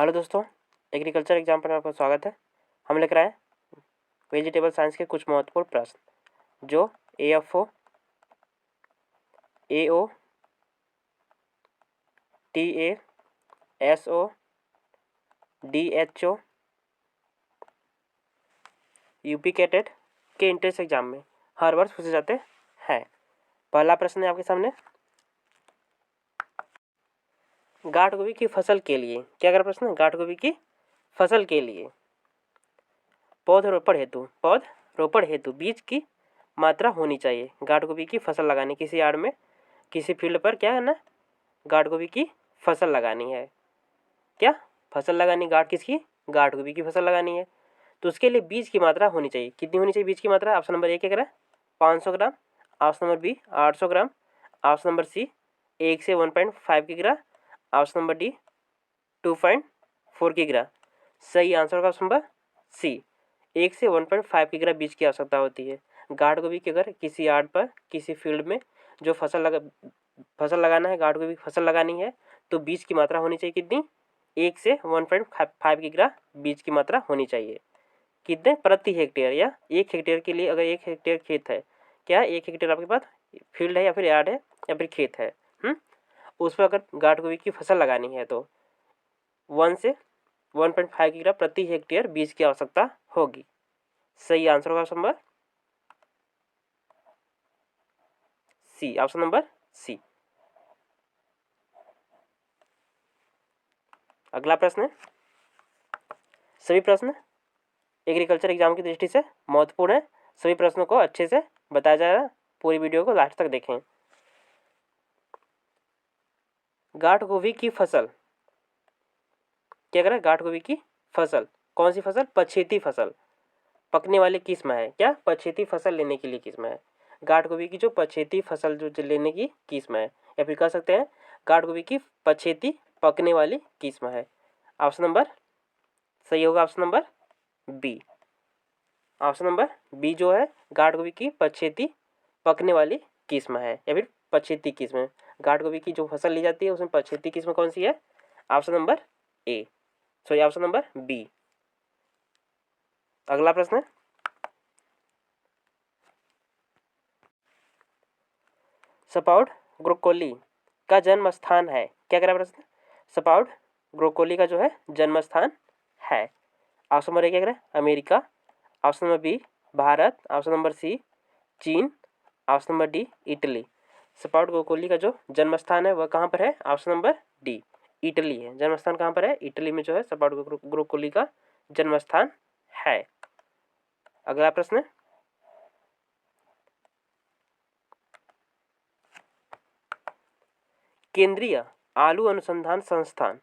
Hello दोस्तों, agriculture exam पर में आपका स्वागत है। हम लेकर आए वेजिटेबल साइंस के कुछ महत्वपूर्ण प्रश्न जो AFO, AO, TA, SO, DHO, UP CATET के इंट्रेंस एग्जाम में हर वर्ष पूछे जाते हैं। पहला प्रश्न है आपके सामने, गांठ गोभी की फसल के लिए क्या कर प्रश्न है? गांठ गोभी की फसल के लिए पौधरोपण हेतु बीज की मात्रा होनी चाहिए। गांठ गोभी की फसल लगानी, किसी आड़ में किसी फील्ड पर क्या है ना, गांठ गोभी की फसल लगानी है। क्या फसल लगानी? गांठ गोभी की फसल लगानी है तो उसके लिए बीज की मात्रा होनी चाहिए। कितनी होनी चाहिए बीज की मात्रा? ऑप्शन नंबर ए क्या करें? 500 ग्राम। ऑप्शन नंबर बी 800 ग्राम। ऑप्शन नंबर सी 1 से 1.5 किग्रा। ऑप्शन नंबर डी 2.4 किग्रा। सही आंसर होगा ऑप्शन नंबर सी, 1 से 1.5 किग्रा बीज की आवश्यकता होती है। गांठ गोभी की अगर किसी आड़ पर किसी फील्ड में जो फसल लगाना है, गांठ गोभी की फसल लगानी है तो बीज की मात्रा होनी चाहिए कितनी? 1 से 1.5 किग्रा बीज की मात्रा होनी चाहिए। कितने? प्रति हेक्टेयर, या 1 हेक्टेयर के लिए। अगर 1 हेक्टेयर खेत है, क्या 1 हेक्टेयर आपके पास फील्ड है या फिर यार्ड है या फिर खेत है, उस पर अगर गांठ गोभी की फसल लगानी है तो 1 से 1.5 किग्रा प्रति हेक्टेयर बीज की आवश्यकता होगी। सही आंसर होगा option number C, option number C. अगला प्रश्न है, सभी प्रश्न एग्रीकल्चर एग्जाम की दृष्टि से महत्वपूर्ण है। सभी प्रश्नों को अच्छे से बताया जाएगा, पूरी वीडियो को लास्ट तक देखें। गांठ गोभी की फसल क्या करें? गांठ गोभी की फसल कौन सी फसल? पछेती फसल, पकने वाली किस्म है। क्या? पछेती फसल लेने के लिए किस्म है। गांठ गोभी की जो पछेती फसल जो लेने की किस्म है, या फिर कह सकते हैं गांठ गोभी की पछेती पकने वाली किस्म है। ऑप्शन नंबर सही होगा option number B. Option number B जो है गांठ गोभी की पछेती पकने वाली किस्म है या फिर पछेती किस्म है। गांठ गोभी की जो फसल ली जाती है उसमें पछेती किस्म कौन सी है? Option number A, sorry option number B. अगला प्रश्न है, सपाउट ब्रोकोली का जन्म स्थान है। क्या करा प्रश्न? सपाउट ब्रोकोली का जो है जन्म स्थान है। ऑप्शन नंबर ए क्या करें? America. Option number B Bharat. Option number C चीन। Option number D Italy. Sprout broccoli का जो जन्म स्थान है वह कहाँ पर है? ऑप्शन नंबर डी इटली है। जन्म स्थान कहाँ पर है? इटली में जो है सपाउट ब्रोकोली का जन्म स्थान है। अगला प्रश्न, केंद्रीय आलू अनुसंधान संस्थान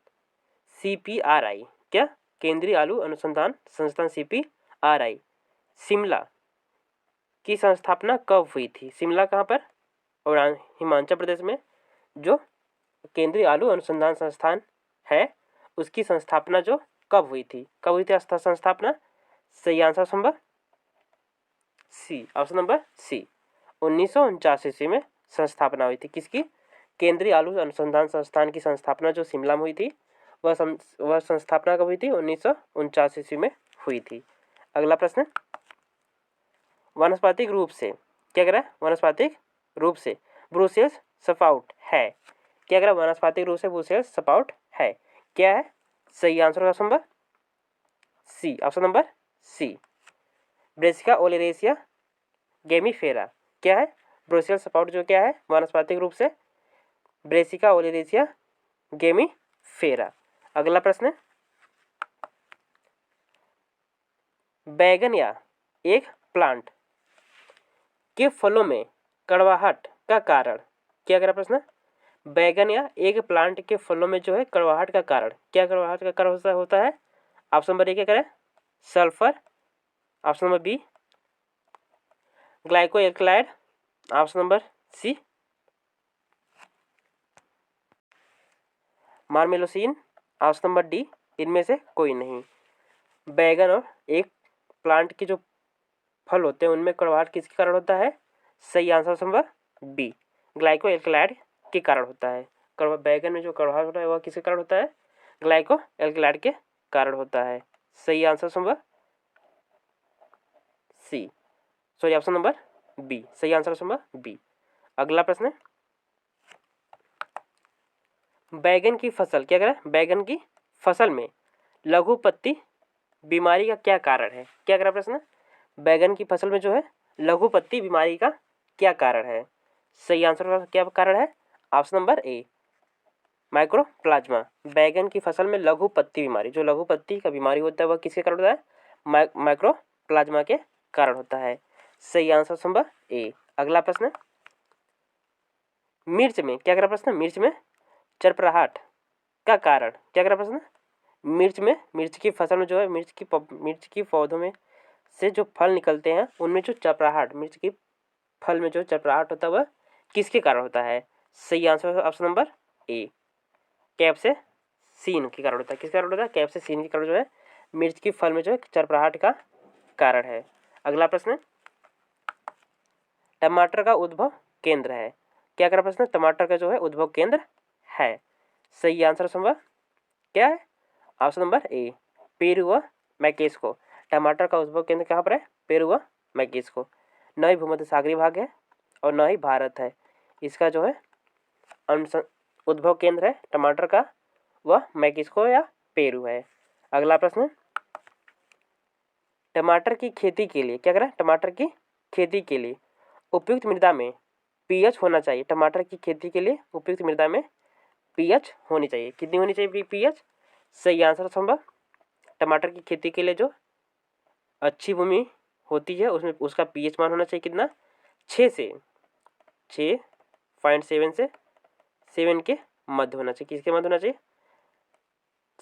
CPRI, क्या? केंद्रीय आलू अनुसंधान संस्थान CPRI शिमला की संस्थापना कब हुई थी? शिमला कहाँ पर? और हिमाचल प्रदेश में जो केंद्रीय आलू अनुसंधान संस्थान है उसकी संस्थापना जो कब हुई थी? कब हुई थी संस्थापना? सही answer number C, option number C, 1949 ईस्वी में संस्थापना हुई थी। किसकी? केंद्रीय आलू अनुसंधान संस्थान की संस्थापना जो शिमला में हुई थी वह संस्थापना कब हुई थी? 1949 ईस्वी में हुई थी। अगला प्रश्न, वनस्पतिक रूप से क्या करें? वनस्पतिक रूप से ब्रुसेल्स स्पाउट है। क्या करें? वनस्पतिक रूप से ब्रुसेल्स स्पाउट है। क्या है? सही आंसर होगा option number C, option number C, brassica oleracea gemmifera. क्या है? ब्रुसेल्स स्पाउट जो क्या है वनस्पतिक रूप से ब्रेसिका ओलेरेसिया गेमीफेरा। अगला प्रश्न, बैगन या एक प्लांट के फलों में कड़वाहट का कारण क्या? करा प्रश्न, बैगन या एक प्लांट के फलों में जो है कड़वाहट का कारण क्या? कड़वाहट का कारण होता है। ऑप्शन नंबर ए क्या करें? Sulphur. Option number B glyco alkaloid. Option number C marmelosin. Option number D इनमें से कोई नहीं। बैगन और एक प्लांट के जो फल होते हैं उनमें कड़वाहट किसके कारण होता है? सही आंसर नंबर बी, ग्लाइको एल्कलाइड के कारण होता है। बैगन में जो कड़वाहट होता है वह किसके कारण होता है? ग्लाइको एल्कलाइड के कारण होता है। सही answer number C, sorry option number B, सही आंसर नंबर बी। अगला प्रश्न, बैगन की फसल, क्या करें, बैगन की फसल में लघु पत्ती बीमारी का क्या कारण है? क्या करा प्रश्न, बैगन की फसल में जो है लघु पत्ती बीमारी का क्या कारण है? सही आंसर क्या कारण है? ऑप्शन नंबर ए, माइक्रोप्लाज्मा। बैगन की फसल में लघु पत्ती बीमारी, जो लघु पत्ती का बीमारी होता है वह किसके कारण होता है? माइक्रोप्लाज्मा के कारण होता है। सही आंसर नंबर ए। अगला प्रश्न, मिर्च में, क्या करा प्रश्न, मिर्च में चरपराहट का कारण, क्या करा प्रश्न, मिर्च में, मिर्च की फसल में जो है मिर्च की पौधों में से जो फल निकलते हैं उनमें जो चरपराहट, मिर्च की फल में जो चरपराहट होता है वह किसके कारण होता है? सही आंसर ऑप्शन नंबर ए, कैप्सेसिन के कारण होता है। किसके कारण होता है? कैप्सेसिन के कारण जो है मिर्च की फल में जो है चरपराहट का कारण है। अगला प्रश्न, टमाटर का उद्भव केंद्र है, क्या करा प्रश्न, टमाटर का जो है उद्भव केंद्र है। सही आंसर नंबर क्या है? ऑप्शन नंबर ए, पेरू व मैक्सिको। टमाटर का उद्भव केंद्र कहाँ पर है? पेरू व मैक्सिको। न ही भूमध्य सागरीय भाग है और न ही भारत है। इसका जो है उद्भव केंद्र है टमाटर का वह मैक्सिको या पेरू है। अगला प्रश्न, टमाटर की खेती के लिए, क्या करें, टमाटर की खेती के लिए उपयुक्त मृदा में पीएच होना चाहिए। टमाटर की खेती के लिए उपयुक्त मृदा में पीएच होनी चाहिए। कितनी होनी चाहिए पीएच? सही आंसर संभव, टमाटर की खेती के लिए जो अच्छी भूमि होती है उसमें उसका पीएच मान होना चाहिए कितना? 6.7 से 7 के मध्य होना चाहिए। किसके मध्य होना चाहिए?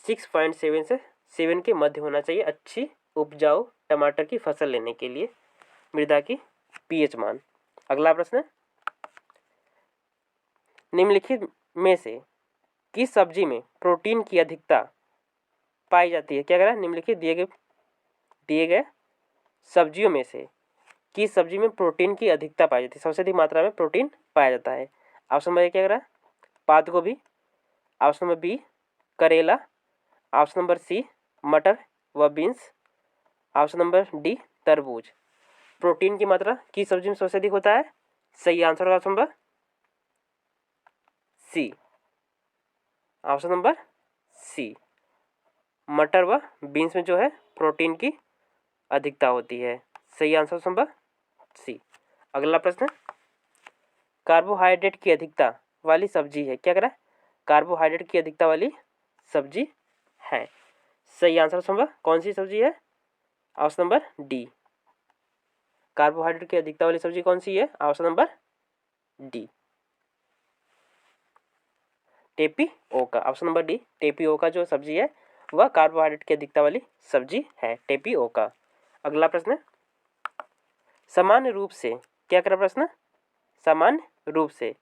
6.7 से 7 के मध्य होना चाहिए अच्छी उपजाऊ टमाटर की फसल लेने के लिए मृदा की पीएच मान। अगला प्रश्न, निम्नलिखित में से किस सब्जी में प्रोटीन की अधिकता पाई जाती है? क्या करें, निम्नलिखित दिए गए सब्जियों में से किस सब्जी में प्रोटीन की अधिकता पाई जाती है? सबसे अधिक मात्रा में प्रोटीन पाया जाता है। ऑप्शन नंबर ए क्या करें, पात गोभी। ऑप्शन नंबर बी, करेला। ऑप्शन नंबर सी, मटर व बीन्स। ऑप्शन नंबर डी, तरबूज। प्रोटीन की मात्रा किस सब्जी में सबसे अधिक होता है? सही आंसर होगा option number C, option number C, मटर व बीन्स में जो है प्रोटीन की अधिकता होती है। सही आंसर नंबर सी। अगला प्रश्न, कार्बोहाइड्रेट की अधिकता वाली सब्जी है, क्या करें, कार्बोहाइड्रेट की अधिकता वाली सब्जी है। सही आंसर नंबर कौन सी सब्जी है? ऑप्शन नंबर डी, कार्बोहाइड्रेट की अधिकता वाली सब्जी कौन सी है? Option number D, tapioca. Option number D, tapioca जो सब्जी है वह कार्बोहाइड्रेट की अधिकता वाली सब्जी है, टेपिओका। अगला प्रश्न, सामान्य रूप से, क्या करें प्रश्न, सामान्य रूप से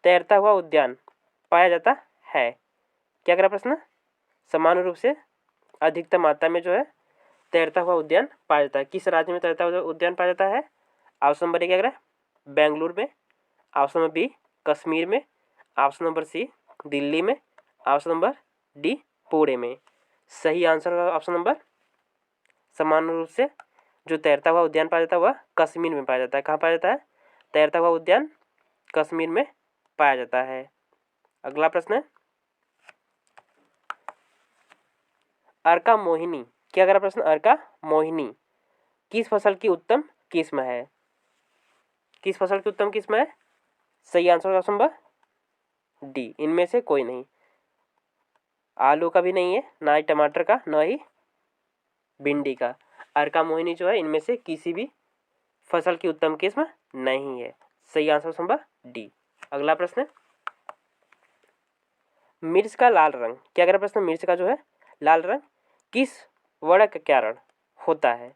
तैरता हुआ उद्यान पाया जाता है। क्या करें प्रश्न, सामान्य रूप से अधिकतम मात्रा में जो है तैरता हुआ उद्यान पाया जाता है। किस राज्य में तैरता हुआ उद्यान पाया जाता है? ऑप्शन नंबर ए क्या करें, बेंगलुरु में। ऑप्शन नंबर बी, कश्मीर में। ऑप्शन नंबर सी, दिल्ली में। ऑप्शन नंबर डी, पुणे में। सही आंसर होगा ऑप्शन नंबर, सामान्य रूप से जो तैरता हुआ उद्यान पाया जाता है वह कश्मीर में पाया जाता है। कहाँ पाया जाता है? तैरता हुआ उद्यान कश्मीर में पाया जाता है। अगला प्रश्न, अर्का मोहिनी, क्या करा प्रश्न, अर्का मोहिनी किस फसल की उत्तम किस्म है? किस फसल की उत्तम किस्म है? सही आंसर ऑप्शन नंबर डी, इनमें से कोई नहीं। आलू का भी नहीं है, ना ही टमाटर का, ना ही भिंडी का। अर्का मोहिनी जो है इनमें से किसी भी फसल की उत्तम किस्म नहीं है। सही आंसर ऑप्शन नंबर डी। अगला प्रश्न, मिर्च का लाल रंग, क्या करें प्रश्न, मिर्च का जो है लाल रंग किस वर्ण के कारण होता है?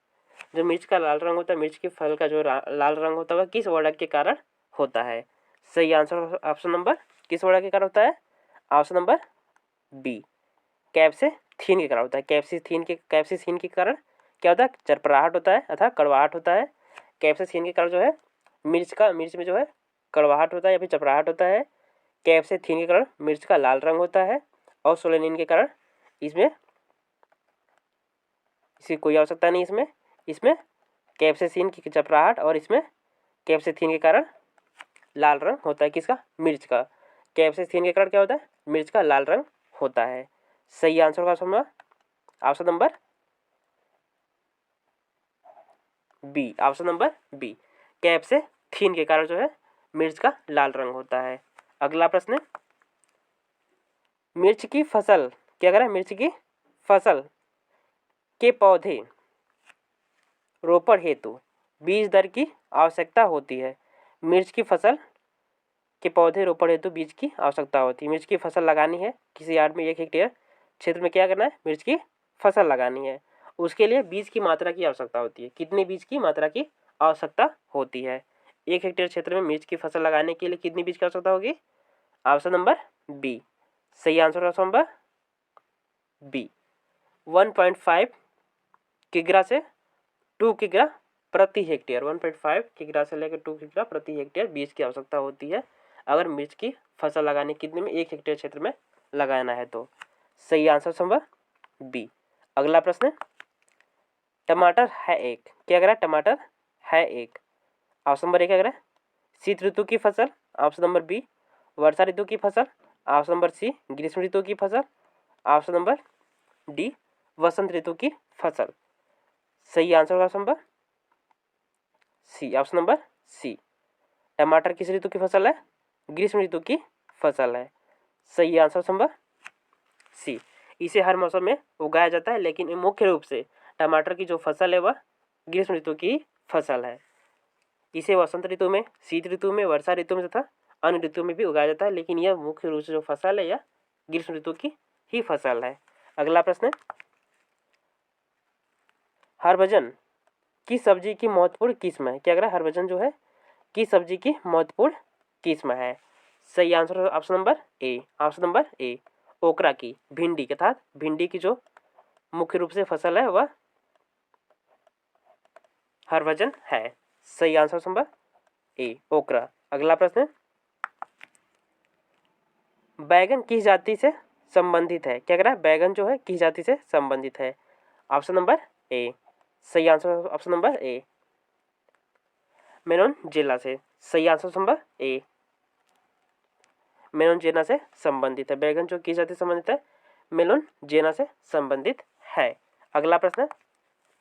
जो मिर्च का लाल रंग होता है, मिर्च के फल का जो लाल रंग होता है वह किस वर्ण के कारण होता है? सही आंसर ऑप्शन नंबर किस वर्ण के कारण होता है? ऑप्शन नंबर बी, कैप्सेथीन के कारण होता है। कैप्सेथीन के कारण क्या होता है? चरपराहट होता है अर्थात कड़वाहट होता है। कैप्सेथीन के कारण जो है मिर्च में जो है कड़वाहट होता है या फिर चरपराहट होता है। कैप्सेथीन के कारण मिर्च का लाल रंग होता है और सोलेनिन के कारण इसमें इसकी कोई आवश्यकता नहीं। इसमें कैप्सेसिन की चपराहट और इसमें कैप्सेसिन के कारण लाल रंग होता है। किसका? मिर्च का। कैप्सेसिन के कारण क्या होता है? मिर्च का लाल रंग होता है। सही आंसर का option number B. Option number B, capsaicin के कारण जो है मिर्च का लाल रंग होता है। अगला प्रश्न, मिर्च की फसल, क्या करें? मिर्च की फसल के पौधे रोपण हेतु बीज दर की आवश्यकता होती है। मिर्च की फसल के पौधे रोपण हेतु बीज की आवश्यकता होती है। मिर्च की फसल लगानी है किसी यार्ड में 1 हेक्टेयर क्षेत्र में, क्या करना है? मिर्च की फसल लगानी है। उसके लिए बीज की मात्रा की आवश्यकता होती है। कितनी बीज की मात्रा की आवश्यकता होती है? 1 हेक्टेयर क्षेत्र में मिर्च की फसल लगाने के लिए कितनी बीज की आवश्यकता होगी? Option number B. सही आंसर ऑप्शन नंबर बी, 1.5 किग्रा से 2 किग्रा प्रति हेक्टेयर। 1.5 किग्रा से लेकर 2 किग्रा प्रति हेक्टेयर बीज की आवश्यकता होती है अगर मिर्च की फसल लगाने कितने में 1 हेक्टेयर क्षेत्र में लगाना है तो। सही आंसर नंबर बी। अगला प्रश्न, टमाटर है एक, क्या करें? टमाटर है एक। ऑप्शन नंबर ए क्या करें? शीत ऋतु की फसल। ऑप्शन नंबर बी, वर्षा ऋतु की फसल। ऑप्शन नंबर सी, ग्रीष्म ऋतु की फसल। ऑप्शन नंबर डी, वसंत ऋतु की फसल। सही आंसर का option number C. Option number C, टमाटर किस ऋतु की फसल है? ग्रीष्म ऋतु की फसल है। सही आंसर नंबर सी। इसे हर मौसम में उगाया जाता है, लेकिन मुख्य रूप से टमाटर की जो फसल है वह ग्रीष्म ऋतु की फसल है। इसे वसंत ऋतु में, शीत ऋतु में, वर्षा ऋतु में तथा अन्य ऋतु में भी उगाया जाता है, लेकिन यह मुख्य रूप से जो फसल है यह ग्रीष्म ऋतु की ही फसल है। अगला प्रश्न, हरभजन की सब्जी की महत्वपूर्ण किस्म है, क्या करें? हरभजन जो है की सब्जी की महत्वपूर्ण किस्म है। सही आंसर ऑप्शन नंबर ए। ऑप्शन नंबर ए, ओकरा की, भिंडी के साथ भिंडी की जो मुख्य रूप से फसल है वह हरभजन है। सही आंसर नंबर ए, ओकरा। अगला प्रश्न, बैगन किस जाति से संबंधित है, क्या कह रहा है? बैगन जो है किस जाति से संबंधित है? ऑप्शन नंबर ए। सही आंसर ऑप्शन नंबर ए, मेनोनजेला से। सही आंसर नंबर ए, मेनोनजेना से संबंधित है। बैगन जो किस जाति से संबंधित है? मेलोनजेना से संबंधित है। अगला प्रश्न,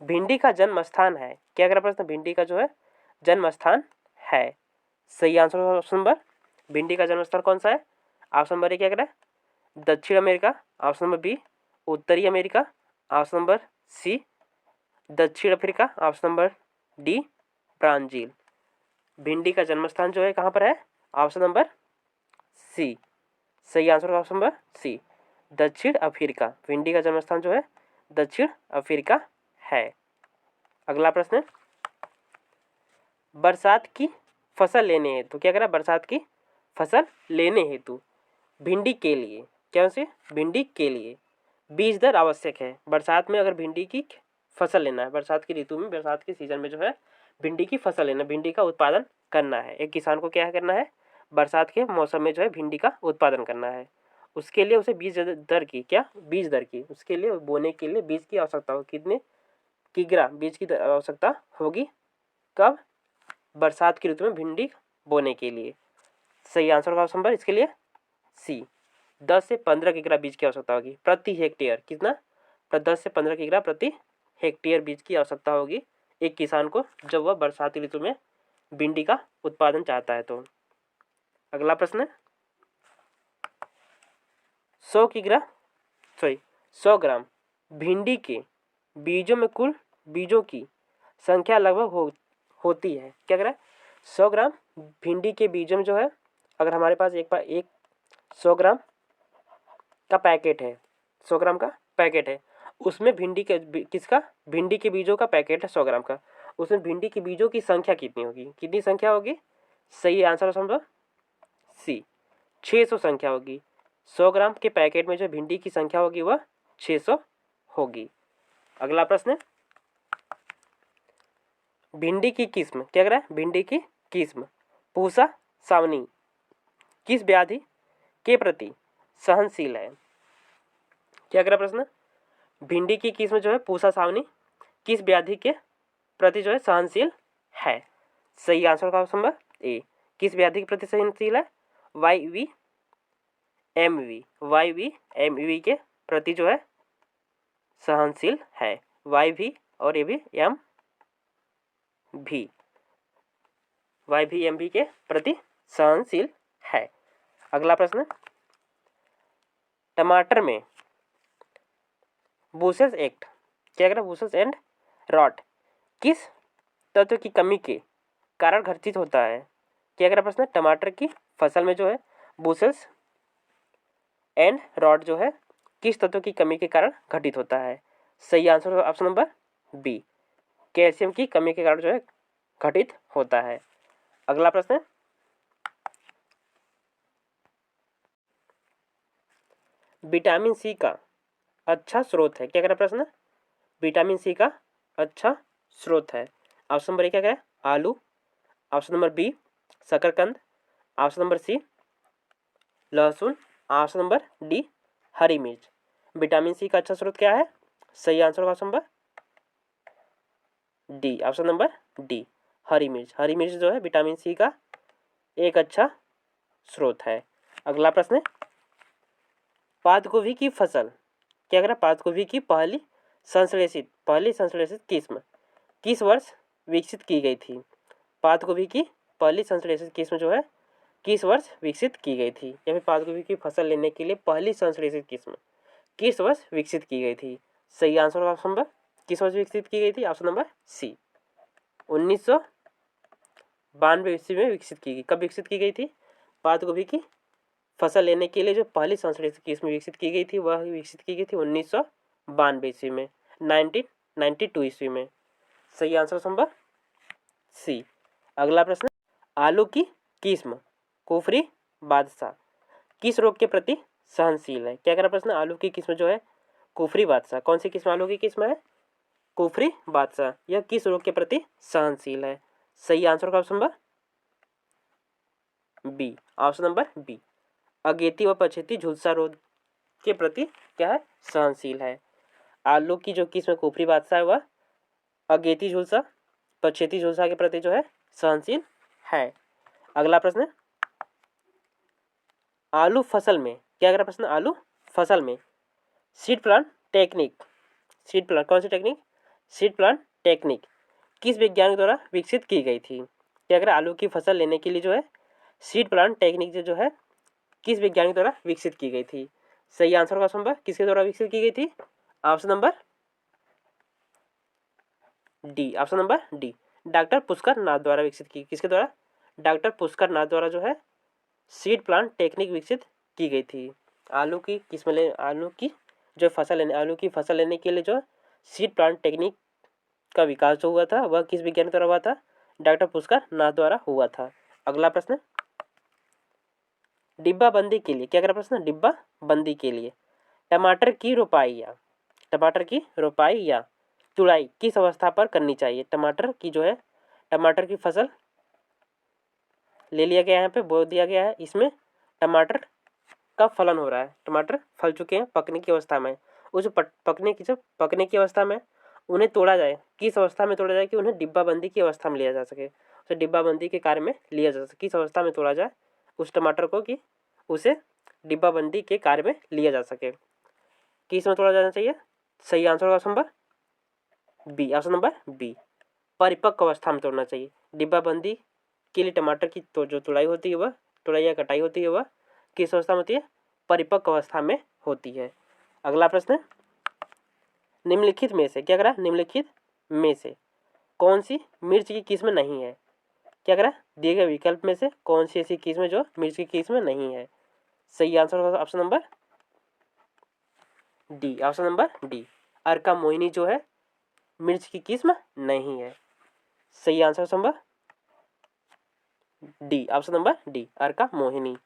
भिंडी का जन्म स्थान है, क्या कह प्रश्न? भिंडी का जो है जन्म स्थान है। सही आंसर ऑप्शन नंबर, भिंडी का जन्म स्थान कौन सा है? ऑप्शन नंबर ए क्या कह रहा है? दक्षिण अमेरिका। ऑप्शन नंबर बी, उत्तरी अमेरिका। ऑप्शन नंबर सी, दक्षिण Africa. Option number D, Brazil. भिंडी का जन्म स्थान जो है कहाँ पर है? Option number C. सही आंसर ऑप्शन नंबर सी, दक्षिण अफ्रीका। भिंडी का जन्म स्थान जो है दक्षिण अफ्रीका है। अगला प्रश्न, बरसात की फसल लेने हेतु, क्या कह रहा है? बरसात की फसल लेने हेतु भिंडी के लिए, क्या से? भिंडी के लिए बीज दर आवश्यक है। बरसात में अगर भिंडी की फसल लेना है, बरसात की ऋतु में, बरसात के सीजन में जो है भिंडी की फसल लेना, भिंडी का उत्पादन करना है, एक किसान को क्या करना है? बरसात के मौसम में जो है भिंडी का उत्पादन करना है। उसके लिए उसे बीज दर की, क्या? बीज दर की, उसके लिए बोने के लिए बीज की आवश्यकता हो, कितने किग्रा बीज की आवश्यकता होगी? कब? बरसात की ऋतु में भिंडी बोने के लिए। सही आंसर का ऑप्शन नंबर इसके लिए सी, 10 से 15 किग्रा बीज की आवश्यकता होगी प्रति हेक्टेयर। कितना? 10 से 15 किग्रा प्रति हेक्टेयर बीज की आवश्यकता होगी एक किसान को, जब वह बरसाती ऋतु में भिंडी का उत्पादन चाहता है तो। अगला प्रश्न, 100 ग्राम भिंडी के बीजों में कुल बीजों की संख्या लगभग होती है, क्या कह रहा है? 100 ग्राम भिंडी के बीजों में जो है, अगर हमारे पास एक 100 ग्राम का पैकेट है, 100 ग्राम का पैकेट है, उसमें भिंडी के किसका? भिंडी के बीजों का पैकेट है 100 ग्राम का, उसमें भिंडी के बीजों की संख्या कितनी होगी? कितनी संख्या होगी? सही आंसर समझो सी, 600 संख्या होगी। 100 ग्राम के पैकेट में जो भिंडी की संख्या होगी वह 600 होगी। अगला प्रश्न, भिंडी की किस्म, क्या कह रहा है? भिंडी की किस्म पूसा सावनी किस व्याधि के प्रति सहनशील है? क्या कह रहा प्रश्न, भिंडी की किस्म जो है पूसा सावनी किस व्याधि के प्रति जो है सहनशील है। सही आंसर का ऑप्शन नंबर ए, किस व्याधि के प्रति सहनशील है, YV के प्रति जो है सहनशील है, YV और YV के प्रति सहनशील है। अगला प्रश्न, टमाटर में बुशेस एक्ट, क्या कह रहा है, बुशेस एंड रॉट किस तत्व की कमी के कारण घटित होता है। क्या कह रहा प्रश्न, टमाटर की फसल में जो है बुशेस एंड रॉट जो है किस तत्व की कमी के कारण घटित होता है। सही answer option number B, calcium की कमी के कारण जो है घटित होता है। अगला प्रश्न, विटामिन सी का अच्छा स्रोत है। क्या कह रहा प्रश्न, विटामिन सी का अच्छा स्रोत है। ऑप्शन नंबर ए क्या है, आलू। ऑप्शन नंबर बी शकरकंद। ऑप्शन नंबर सी लहसुन। ऑप्शन नंबर डी हरी मिर्च। विटामिन सी का अच्छा स्रोत क्या है। सही आंसर का option number D, option number D हरी मिर्च। हरी मिर्च जो है विटामिन सी का एक अच्छा स्रोत है। अगला प्रश्न, पात गोभी की फसल, क्या कह रहा, पात गोभी की पहली संश्लेषित किस्म किस वर्ष विकसित की गई थी। पात गोभी की पहली संश्लेषित किस्म जो है किस वर्ष विकसित की गई थी, या फिर पात गोभी की फसल लेने के लिए पहली संश्लेषित किस्म किस वर्ष विकसित की गई थी। सही आंसर ऑप्शन नंबर किस वर्ष विकसित की गई थी। ऑप्शन नंबर सी, 1992 ईस्वी में विकसित की गई। कब विकसित की गई थी, पात गोभी की फसल लेने के लिए जो पहली संश्लेषित किस्म विकसित की गई थी वह विकसित की गई थी 1992 ईस्वी में, 1992 ईस्वी में। सही आंसर नंबर सी। अगला प्रश्न, आलू की किस्म कुफरी बादशाह किस रोग के प्रति सहनशील है। क्या कह रहा प्रश्न, आलू की किस्म जो है कुफरी बादशाह, कौन सी किस्म आलू की किस्म है, कुफरी बादशाह, यह किस रोग के प्रति सहनशील है। सही आंसर का option number B, option number B अगेती व पछेती झुलसा रोग के प्रति क्या है, सहनशील है। आलू की जो किस्म कुफरी बादशाह है वह अगेती झुलसा पछेती झुलसा के प्रति जो है सहनशील है। अगला प्रश्न, आलू फसल में, क्या कह रहा प्रश्न, आलू फसल में seed plant technique, seed plant कौन सी टेक्निक, सीड प्लांट टेक्निक किस वैज्ञानिक द्वारा विकसित की गई थी। क्या कह रहा, आलू की फसल लेने के लिए जो है सीड प्लांट टेक्निक जो है किस वैज्ञानिक द्वारा विकसित की गई थी। सही आंसर का ऑप्शन नंबर किसके द्वारा विकसित की गई थी। Option number D, option number D doctor Pushkar Nath द्वारा विकसित की। किसके द्वारा, डॉक्टर पुष्कर नाथ द्वारा जो है सीड प्लांट टेक्निक विकसित की गई थी। आलू की किस्म ले आलू की जो फसल लेने आलू की फसल लेने के लिए जो सीड प्लांट टेक्निक का विकास जो हुआ था वह किस विज्ञानी द्वारा हुआ था, डॉक्टर पुष्कर नाथ द्वारा हुआ था। अगला प्रश्न, डिब्बा बंदी के लिए, क्या करा प्रश्न, डिब्बा बंदी के लिए टमाटर की रोपाई या तुड़ाई किस अवस्था पर करनी चाहिए। टमाटर की जो है टमाटर की फसल ले लिया गया है, यहाँ पे बो दिया गया है, इसमें टमाटर का फलन हो रहा है, टमाटर फल चुके हैं, पकने की अवस्था में। उस पकने की अवस्था में उन्हें तोड़ा जाए, किस अवस्था में तोड़ा जाए कि उन्हें डिब्बाबंदी की अवस्था में लिया जा सके, उसे डिब्बाबंदी के कार्य में लिया जा सके, किस अवस्था में तोड़ा जाए उस टमाटर को कि उसे डिब्बाबंदी के कार्य में लिया जा सके, किस में तोड़ा जाना चाहिए। सही answer option number B, option number B परिपक्व अवस्था में तोड़ना चाहिए। डिब्बाबंदी के लिए टमाटर की तो जो तुड़ाई होती है वह तुड़ाई या कटाई होती है वह किस अवस्था में होती है, परिपक्व अवस्था में होती है। अगला प्रश्न, निम्नलिखित में से, क्या करा, निम्नलिखित में से कौन सी मिर्च की किस्म नहीं है। क्या करा, दिए गए विकल्प में से कौन सी ऐसी किस्म जो मिर्च की किस्म नहीं है। सही answer option number D, option number D Arka Mohini जो है मिर्च की किस्म नहीं है। सही answer number D, option number D Arka Mohini.